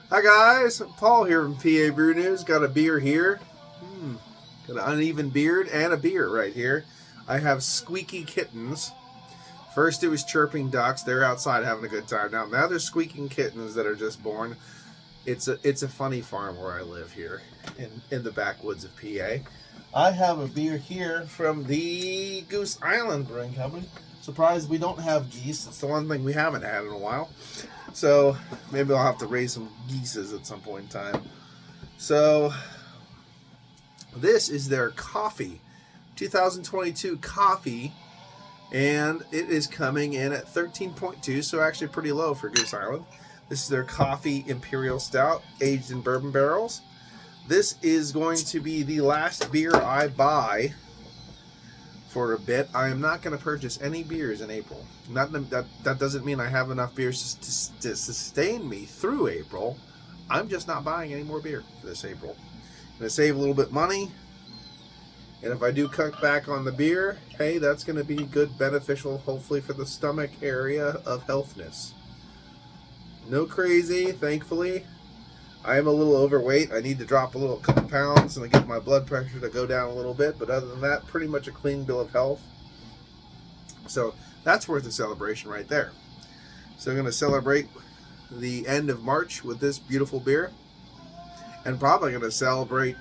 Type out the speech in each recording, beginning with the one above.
Hi guys, Paul here from PABrewNews. Got a beer here. Got an uneven beard and a beer right here. I have squeaky kittens. First it was chirping ducks. They're outside having a good time. Now they're squeaking kittens that are just born. It's a funny farm where I live here in the backwoods of PA. I have a beer here from the Goose Island Brewing Company. Surprised we don't have geese. It's the one thing we haven't had in a while. So maybe I'll have to raise some geeses at some point in time. So this is their coffee, 2022 coffee, and it is coming in at 13.2, so actually pretty low for Goose Island. This is their coffee imperial stout, aged in bourbon barrels. This is going to be the last beer I buy for a bit. I am not going to purchase any beers in April. That doesn't mean I have enough beers to sustain me through April. I'm just not buying any more beer this April. I'm going to save a little bit money, and if I do cut back on the beer, hey, that's going to be good, beneficial, hopefully for the stomach area of healthness. No crazy, thankfully. I am a little overweight. I need to drop a couple pounds and I get my blood pressure to go down a little bit. But other than that, pretty much a clean bill of health. So that's worth a celebration right there. So I'm going to celebrate the end of March with this beautiful beer. And probably going to celebrate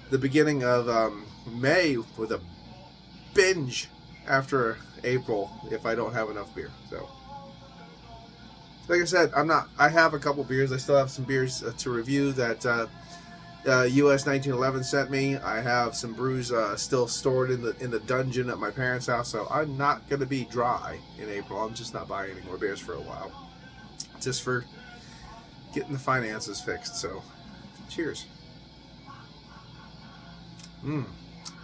the beginning of May with a binge after April if I don't have enough beer. So, like I said, I have a couple beers. I still have some beers to review that US 1911 sent me. I have some brews still stored in the dungeon at my parents' house. So I'm not going to be dry in April. I'm just not buying any more beers for a while, just for getting the finances fixed. So, cheers.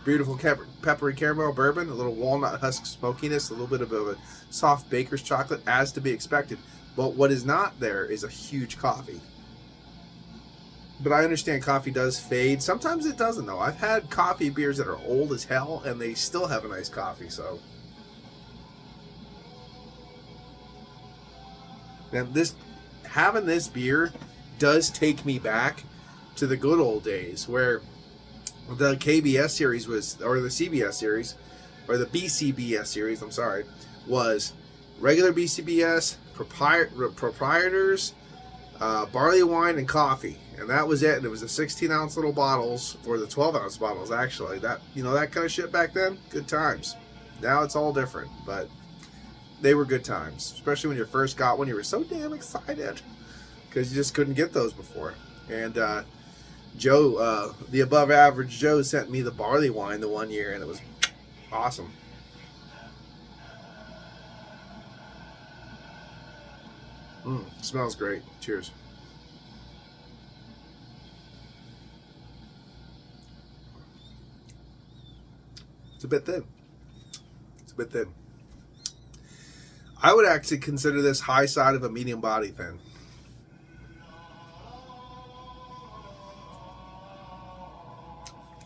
Beautiful peppery caramel bourbon, a little walnut husk smokiness, a little bit of a soft baker's chocolate, as to be expected. But what is not there is a huge coffee. But I understand coffee does fade. Sometimes it doesn't, though. I've had coffee beers that are old as hell, and they still have a nice coffee. So, and having this beer does take me back to the good old days where the KBS series or the CBS series, or the BCBS series, I'm sorry, was regular BCBS, proprietors, barley wine, and coffee. And that was it. And it was the 16-ounce little bottles, or the 12-ounce bottles, actually. That kind of shit back then, good times. Now it's all different, but they were good times. Especially when you first got one, you were so damn excited because you just couldn't get those before. And Joe, the above average Joe, sent me the barley wine the one year, and it was awesome. Smells great. Cheers. It's a bit thin. I would actually consider this high side of a medium body thin.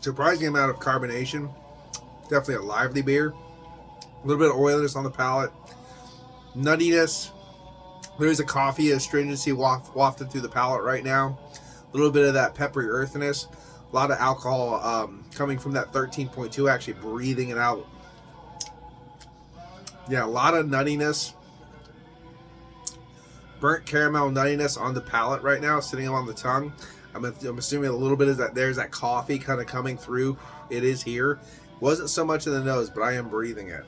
Surprising amount of carbonation. Definitely a lively beer. A little bit of oiliness on the palate. Nuttiness. There's a coffee astringency wafted through the palate right now. A little bit of that peppery earthiness. A lot of alcohol coming from that 13.2, actually breathing it out. Yeah, a lot of nuttiness. Burnt caramel nuttiness on the palate right now, sitting on the tongue. I'm assuming a little bit of that. There's that coffee kind of coming through. It is here. Wasn't so much in the nose, but I am breathing it.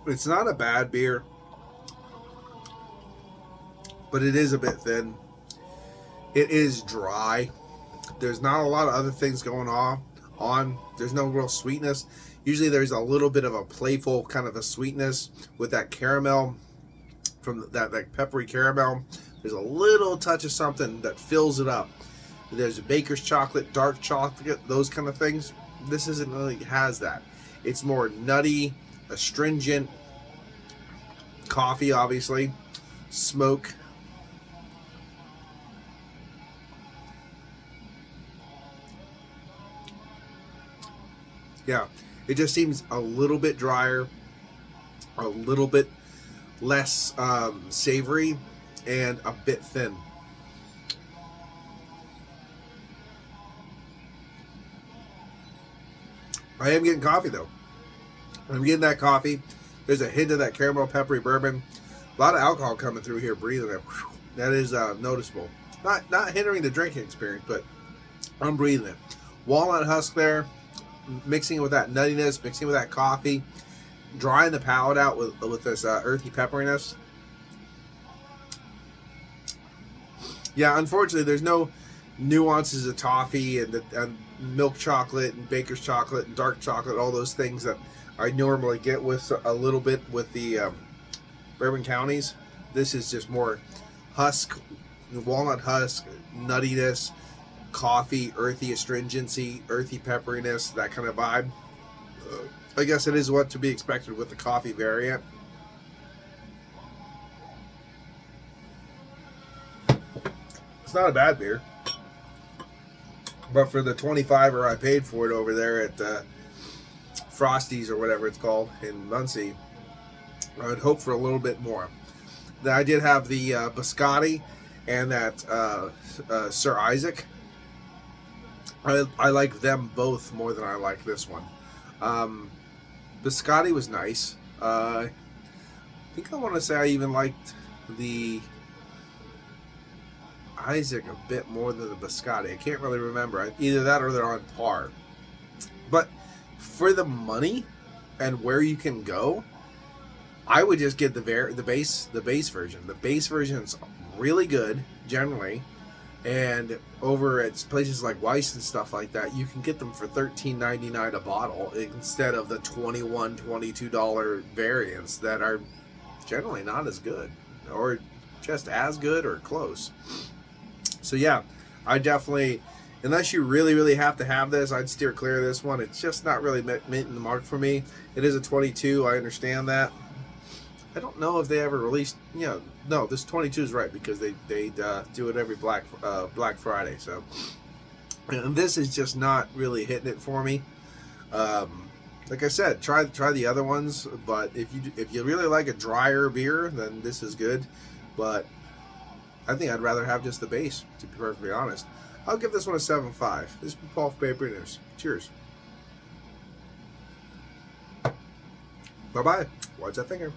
It's not a bad beer, but it is a bit thin. It is dry. There's not a lot of other things going on. There's no real sweetness. Usually there's a little bit of a playful kind of a sweetness with that caramel, from that peppery caramel. There's a little touch of something that fills it up. There's baker's chocolate, dark chocolate, those kind of things. This isn't really has that. It's more nutty, astringent, coffee, obviously, smoke. Yeah, It just seems a little bit drier, a little bit less savory, and a bit thin. I am getting coffee though. I'm getting that coffee. There's a hint of that caramel peppery bourbon. A lot of alcohol coming through here, breathing it. That is noticeable. Not hindering the drinking experience, but I'm breathing it. Walnut husk there, mixing it with that nuttiness, mixing it with that coffee, drying the palate out with this earthy pepperiness. Yeah, unfortunately, there's no nuances of toffee and milk chocolate and baker's chocolate and dark chocolate, all those things that I normally get with a little bit with the Bourbon Counties. This is just more husk, walnut husk, nuttiness, coffee, earthy astringency, earthy pepperiness, that kind of vibe. I guess it is what to be expected with the coffee variant. It's not a bad beer, but for the $25 I paid for it over there at Frosty's or whatever it's called in Muncie, I would hope for a little bit more. I did have the Biscotti and that Sir Isaac. I like them both more than I like this one. Biscotti was nice. I think I want to say I even liked the Isaac a bit more than the Biscotti. I can't really remember. Either that or they're on par. But for the money and where you can go, I would just get the base version. The base version is really good generally, and over at places like Weiss and stuff like that, you can get them for $13.99 a bottle instead of the $21, $22 variants that are generally not as good, or just as good or close. So yeah, I definitely, unless you really have to have this, I'd steer clear of this one. It's just not really meeting the mark for me. It is a 22, I understand that. I don't know if they ever released, no, this 22 is right, because they do it every Black Friday. So, and this is just not really hitting it for me. Like I said, try the other ones, but if you really like a drier beer, then this is good. But I think I'd rather have just the base, to be perfectly honest. I'll give this one a 7.5. This is Paul from PABrewNews. Cheers. Bye-bye. Watch that finger.